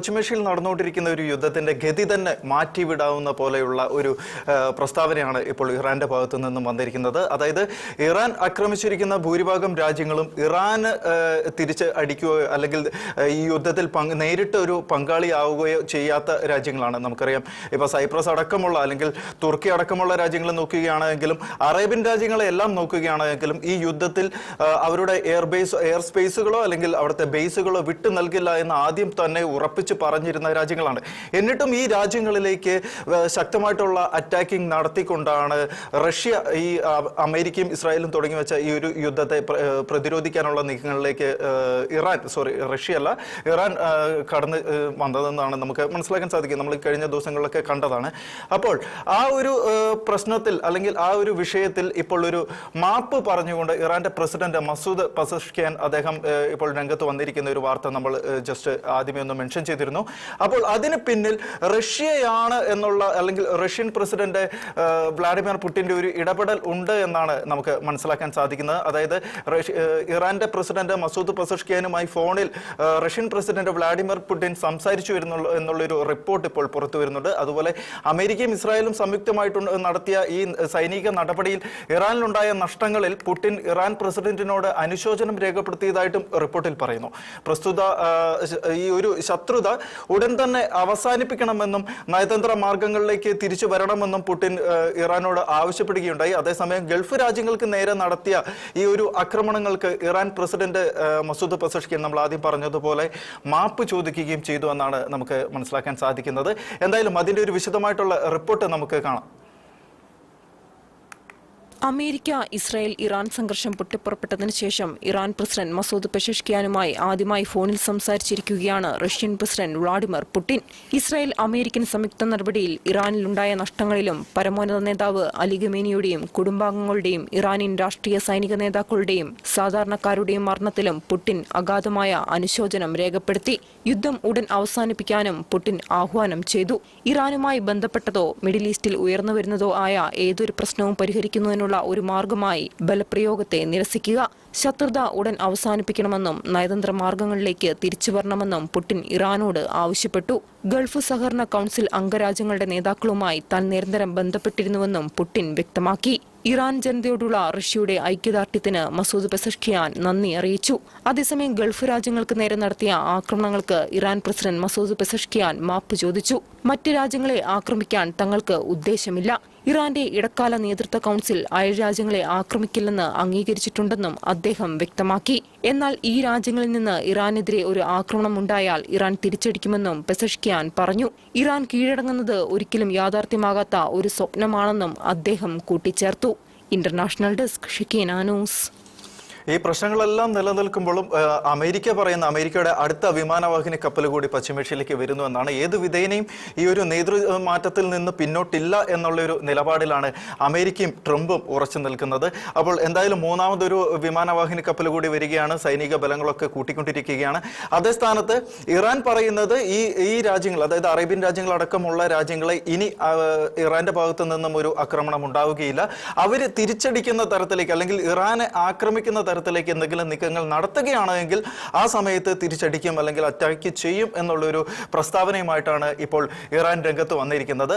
പശ്ചിമേഷ്യയിൽ നടന്നുകൊണ്ടിരിക്കുന്ന ഒരു യുദ്ധത്തിന്റെ ഗതി തന്നെ മാറ്റിവിടാവുന്ന പോലെയുള്ള ഒരു പ്രസ്താവനയാണ് ഇപ്പോൾ ഇറാന്റെ ഭാഗത്തു നിന്നും വന്നിരിക്കുന്നത്. അതായത് ഇറാൻ ആക്രമിച്ചിരിക്കുന്ന ഭൂരിഭാഗം രാജ്യങ്ങളും ഇറാന് തിരിച്ച് അടിക്കുകയോ അല്ലെങ്കിൽ ഈ യുദ്ധത്തിൽ നേരിട്ട് ഒരു പങ്കാളിയാവുകയോ ചെയ്യാത്ത രാജ്യങ്ങളാണ്. നമുക്കറിയാം, ഇപ്പോൾ സൈപ്രസ് അടക്കമുള്ള അല്ലെങ്കിൽ തുർക്കി അടക്കമുള്ള രാജ്യങ്ങൾ നോക്കുകയാണെങ്കിലും അറേബ്യൻ രാജ്യങ്ങളെ എല്ലാം നോക്കുകയാണെങ്കിലും ഈ യുദ്ധത്തിൽ അവരുടെ എയർ സ്പേസുകളോ അല്ലെങ്കിൽ അവിടുത്തെ ബേസുകളോ വിട്ടു നൽകില്ല എന്ന് ആദ്യം തന്നെ ഉറപ്പിച്ച് പറഞ്ഞിരുന്ന രാജ്യങ്ങളാണ്. എന്നിട്ടും ഈ രാജ്യങ്ങളിലേക്ക് ശക്തമായിട്ടുള്ള അറ്റാക്കിംഗ് നടത്തിക്കൊണ്ടാണ് റഷ്യ ഈ അമേരിക്കയും ഇസ്രായേലും തുടങ്ങി വെച്ച ഈ ഒരു യുദ്ധത്തെ പ്രതിരോധിക്കാനുള്ള നീക്കങ്ങളിലേക്ക് ഇറാൻ കടന്ന് വന്നതെന്നാണ് നമുക്ക് മനസ്സിലാക്കാൻ സാധിക്കും. നമ്മൾ കഴിഞ്ഞ ദിവസങ്ങളിലൊക്കെ കണ്ടതാണ്. അപ്പോൾ ആ ഒരു പ്രശ്നത്തിൽ അല്ലെങ്കിൽ ആ ഒരു വിഷയത്തിൽ ഇപ്പോൾ ഒരു മാപ്പ് പറഞ്ഞുകൊണ്ട് ഇറാന്റെ പ്രസിഡന്റ് മസൂദ് പെസഷ്കിയാൻ അദ്ദേഹം ഇപ്പോൾ രംഗത്ത് വന്നിരിക്കുന്ന ഒരു വാർത്ത നമ്മൾ ജസ്റ്റ് ആദ്യമേ ഒന്ന് മെൻഷൻ ചെയ്തിരുന്നു. അപ്പോൾ അതിന് പിന്നിൽ റഷ്യയാണ് എന്നുള്ള അല്ലെങ്കിൽ റഷ്യൻ പ്രസിഡന്റ് വ്ളാഡിമിർ പുടിന്റെ ഒരു ഇടപെടൽ ഉണ്ട് എന്നാണ് നമുക്ക് മനസ്സിലാക്കാൻ സാധിക്കുന്നത്. അതായത് ഇറാന്റെ പ്രസിഡന്റ് മസൂദ് പെസഷ്കിയാനുമായി ഫോണിൽ റഷ്യൻ പ്രസിഡന്റ് വ്ളാഡിമിർ പുടിൻ സംസാരിച്ചു എന്നുള്ളൊരു റിപ്പോർട്ട് ഇപ്പോൾ പുറത്തു വരുന്നുണ്ട്. അതുപോലെ അമേരിക്കയും ഇസ്രായേലും സംയുക്തമായിട്ട് നടത്തിയ ഈ സൈനിക നടപടിയിൽ ഇറാനിലുണ്ടായ നഷ്ടങ്ങളിൽ പുടിൻ ഇറാൻ പ്രസിഡന്റിനോട് അനുശോചനം രേഖപ്പെടുത്തിയതായിട്ടും റിപ്പോർട്ടിൽ പറയുന്നു. പ്രസ്തുത ഈ ഒരു ശത്രുത ഉടൻ തന്നെ അവസാനിപ്പിക്കണമെന്നും നയതന്ത്ര മാർഗങ്ങളിലേക്ക് തിരിച്ചു വരണമെന്നും പുടിൻ ഇറാനോട് ആവശ്യപ്പെടുകയുണ്ടായി. അതേസമയം ഗൾഫ് രാജ്യങ്ങൾക്ക് നേരെ നടത്തിയ ഈ ഒരു ആക്രമണങ്ങൾക്ക് ഇറാൻ പ്രസിഡന്റ് മസൂദ് പെസഷ്കിയാൻ നമ്മൾ ആദ്യം പറഞ്ഞതുപോലെ മാപ്പ് ചോദിക്കുകയും ചെയ്തു എന്നാണ് നമുക്ക് മനസ്സിലാക്കാൻ സാധിക്കുന്നത്. എന്തായാലും അതിന്റെ ഒരു വിശദമായിട്ടുള്ള റിപ്പോർട്ട് നമുക്ക് കാണാം. അമേരിക്ക, ഇസ്രായേൽ, ഇറാൻ സംഘർഷം പൊട്ടിപ്പുറപ്പെട്ടതിനു ശേഷം ഇറാൻ പ്രസിഡന്റ് മസൂദ് പെസഷ്കിയാനുമായി ആദ്യമായി ഫോണിൽ സംസാരിച്ചിരിക്കുകയാണ് Russian president Vladimir Putin. Israel American സംയുക്ത നടപടിയിൽ ഇറാനിലുണ്ടായ നഷ്ടങ്ങളിലും പരമോന്നത നേതാവ് അലി ഖമേനിയുടെയും കുടുംബാംഗങ്ങളുടെയും ഇറാനിയൻ രാഷ്ട്രീയ സൈനിക നേതാക്കളുടെയും സാധാരണക്കാരുടെയും മരണത്തിലും പുടിൻ അഗാധമായ അനുശോചനം രേഖപ്പെടുത്തി. യുദ്ധം ഉടൻ അവസാനിപ്പിക്കാനും പുടിൻ ആഹ്വാനം ചെയ്തു. ഇറാനുമായി ബന്ധപ്പെട്ടതോ മിഡിൽ ഈസ്റ്റിൽ ഉയർന്നുവരുന്നതോ ആയ ഏതൊരു പ്രശ്നവും പരിഹരിക്കുന്നതിനുള്ള ഒരു മാർഗമായി ബലപ്രയോഗത്തെ നിരസിക്കുക, ശത്രുത ഉടൻ അവസാനിപ്പിക്കണമെന്നും നയതന്ത്ര മാർഗങ്ങളിലേക്ക് തിരിച്ചു വരണമെന്നും പുടിൻ ഇറാനോട് ആവശ്യപ്പെട്ടു. ഗൾഫ് സഹകരണ കൌൺസിൽ അംഗരാജ്യങ്ങളുടെ നേതാക്കളുമായി താൻ നിരന്തരം ബന്ധപ്പെട്ടിരുന്നുവെന്നും പുടിൻ വ്യക്തമാക്കി. ഇറാൻ ജനതയോടുള്ള റഷ്യയുടെ ഐക്യദാർഢ്യത്തിന് മസൂദ് പെസഷ്കിയാൻ നന്ദി അറിയിച്ചു. അതേസമയം ഗൾഫ് രാജ്യങ്ങൾക്ക് നേരെ നടത്തിയ ആക്രമണങ്ങൾക്ക് ഇറാൻ പ്രസിഡന്റ് മസൂദ് പെസഷ്കിയാൻ മാപ്പ് ചോദിച്ചു. മറ്റ് രാജ്യങ്ങളെ ആക്രമിക്കാൻ തങ്ങൾക്ക് ഉദ്ദേശമില്ല. ഇറാന്റെ ഇടക്കാല നേതൃത്വ കൌൺസിൽ അയൽരാജ്യങ്ങളെ ആക്രമിക്കില്ലെന്ന് അംഗീകരിച്ചിട്ടുണ്ടെന്നും അദ്ദേഹം വ്യക്തമാക്കി. എന്നാൽ ഈ രാജ്യങ്ങളിൽ നിന്ന് ഇറാനെതിരെ ഒരു ആക്രമണം ഉണ്ടായാൽ ഇറാൻ തിരിച്ചടിക്കുമെന്നും പെസഷ്കിയാൻ പറഞ്ഞു. ഇറാൻ കീഴടങ്ങുന്നത് ഒരിക്കലും യാഥാർത്ഥ്യമാകാത്ത ഒരു സ്വപ്നമാണെന്നും അദ്ദേഹം കൂട്ടിച്ചേർത്തു. International desk, Shekinah news. ഈ പ്രശ്നങ്ങളെല്ലാം നിലനിൽക്കുമ്പോഴും അമേരിക്കയുടെ അടുത്ത വിമാനവാഹിനി കപ്പൽ കൂടി പശ്ചിമേഷ്യയിലേക്ക് വരുന്നു എന്നാണ്. ഏത് വിധേനയും ഈ ഒരു നേതൃമാറ്റത്തിൽ നിന്ന് പിന്നോട്ടില്ല എന്നുള്ളൊരു നിലപാടിലാണ് അമേരിക്കയും ട്രംപും ഉറച്ചു നിൽക്കുന്നത്. അപ്പോൾ എന്തായാലും മൂന്നാമതൊരു വിമാനവാഹിനി കപ്പൽ കൂടി വരികയാണ്. സൈനിക ബലങ്ങളൊക്കെ കൂട്ടിക്കൊണ്ടിരിക്കുകയാണ്. അതേ സ്ഥാനത്ത് ഇറാൻ പറയുന്നത് ഈ രാജ്യങ്ങൾ, അതായത് അറേബ്യൻ രാജ്യങ്ങളടക്കമുള്ള രാജ്യങ്ങളെ ഇനി ഇറാന്റെ ഭാഗത്തു നിന്നും ഒരു ആക്രമണം ഉണ്ടാവുകയില്ല, അവർ തിരിച്ചടിക്കുന്ന തരത്തിലേക്ക് അല്ലെങ്കിൽ ഇറാനെ ആക്രമിക്കുന്ന തരത്തിലേക്ക് എന്തെങ്കിലും നീക്കങ്ങൾ നടത്തുകയാണെങ്കിൽ ആ സമയത്ത് തിരിച്ചടിക്കും അല്ലെങ്കിൽ അറ്റാക്ക് ചെയ്യും എന്നുള്ളൊരു പ്രസ്താവനയുമായിട്ടാണ് ഇപ്പോൾ ഇറാൻ രംഗത്ത് വന്നിരിക്കുന്നത്.